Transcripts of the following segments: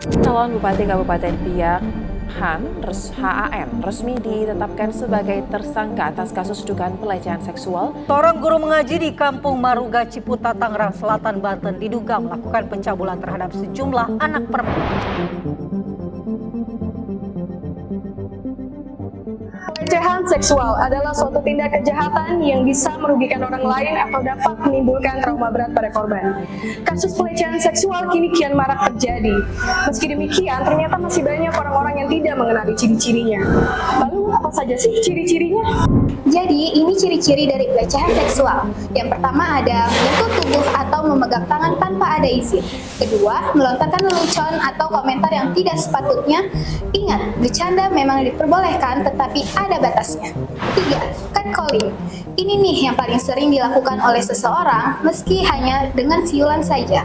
Calon Bupati Kabupaten Biak HAN resmi ditetapkan sebagai tersangka atas kasus dugaan pelecehan seksual. Seorang guru mengaji di Kampung Maruga, Ciputa, Tangerang Selatan, Banten diduga melakukan pencabulan terhadap sejumlah anak perempuan. Pelecehan seksual adalah suatu tindak kejahatan yang bisa merugikan orang lain atau dapat menimbulkan trauma berat pada korban. Kasus pelecehan seksual kini kian marak terjadi. Meski demikian, ternyata masih banyak orang-orang yang tidak mengenali ciri-cirinya. Lalu apa saja sih ciri-cirinya? Jadi, ini ciri-ciri dari pelecehan seksual. Yang pertama ada menyentuh tubuh atau memegang tangan tanpa ada izin. Kedua, melontarkan lelucon atau komentar yang tidak sepatutnya. Ingat, bercanda memang diperbolehkan, tetapi ada batasnya. 3. Catcalling. Ini nih yang paling sering dilakukan oleh seseorang meski hanya dengan siulan saja.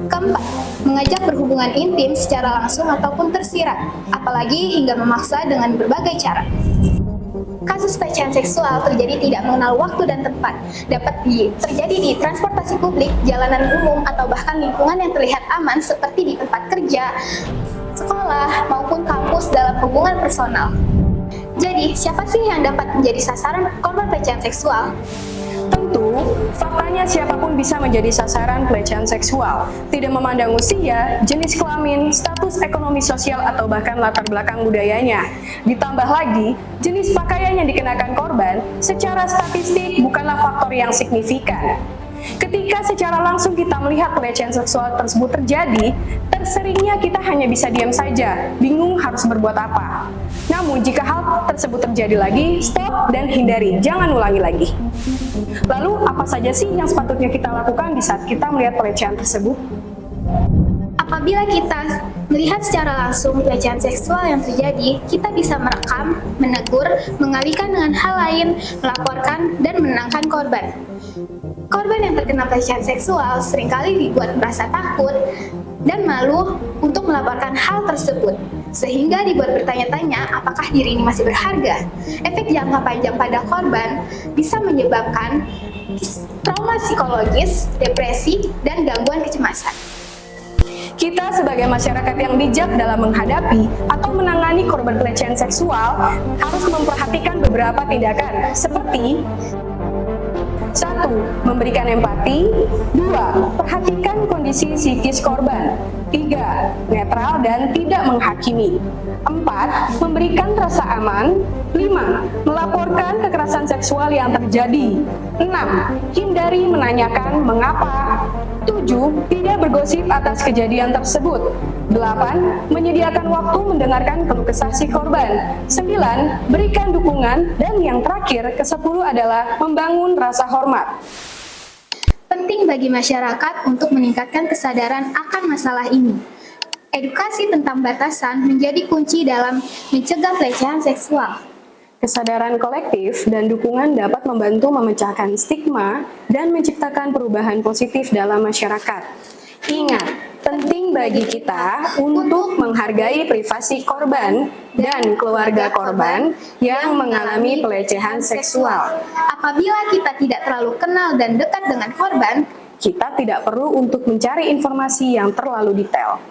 Keempat, mengajak berhubungan intim secara langsung ataupun tersirat, apalagi hingga memaksa dengan berbagai cara. Kasus pelecehan seksual terjadi tidak mengenal waktu dan tempat, dapat terjadi di transportasi publik, jalanan umum, atau bahkan lingkungan yang terlihat aman seperti di tempat kerja, sekolah, maupun kampus dalam hubungan personal. Jadi, siapa sih yang dapat menjadi sasaran korban pelecehan seksual? Tentu, faktanya siapapun bisa menjadi sasaran pelecehan seksual, tidak memandang usia, jenis kelamin, status ekonomi sosial, atau bahkan latar belakang budayanya. Ditambah lagi, jenis pakaian yang dikenakan korban secara statistik bukanlah faktor yang signifikan. Ketika secara langsung kita melihat pelecehan seksual tersebut terjadi, terseringnya kita hanya bisa diam saja, bingung harus berbuat apa. Namun jika hal tersebut terjadi lagi, stop dan hindari, jangan ulangi lagi. Lalu apa saja sih yang sepatutnya kita lakukan di saat kita melihat pelecehan tersebut? Apabila kita melihat secara langsung pelecehan seksual yang terjadi, kita bisa merekam, menegur, mengalihkan dengan hal lain, melaporkan, dan menenangkan korban. Korban yang terkena pelecehan seksual seringkali dibuat merasa takut dan malu untuk melaporkan hal tersebut, sehingga dibuat bertanya-tanya apakah diri ini masih berharga. Efek jangka panjang pada korban bisa menyebabkan trauma psikologis, depresi, dan gangguan kecemasan. Kita sebagai masyarakat yang bijak dalam menghadapi atau menangani korban pelecehan seksual harus memperhatikan beberapa tindakan seperti 1. Memberikan empati. 2. Perhatikan kondisi psikis korban. 3. Netral dan tidak menghakimi. 4. Memberikan rasa aman. 5. Melaporkan kekerasan seksual yang terjadi. 6. Hindari menanyakan mengapa. 7. Tidak bergosip atas kejadian tersebut. 8. Menyediakan waktu mendengarkan keluh kesah si korban. 9. Berikan dukungan. Dan yang terakhir, ke-10 adalah membangun rasa hormat. Penting bagi masyarakat untuk meningkatkan kesadaran akan masalah ini. Edukasi tentang batasan menjadi kunci dalam mencegah pelecehan seksual. Kesadaran kolektif dan dukungan dapat membantu memecahkan stigma dan menciptakan perubahan positif dalam masyarakat. Ingat, penting bagi kita untuk menghargai privasi korban dan keluarga korban yang mengalami pelecehan seksual. Apabila kita tidak terlalu kenal dan dekat dengan korban, Kita tidak perlu untuk mencari informasi yang terlalu detail.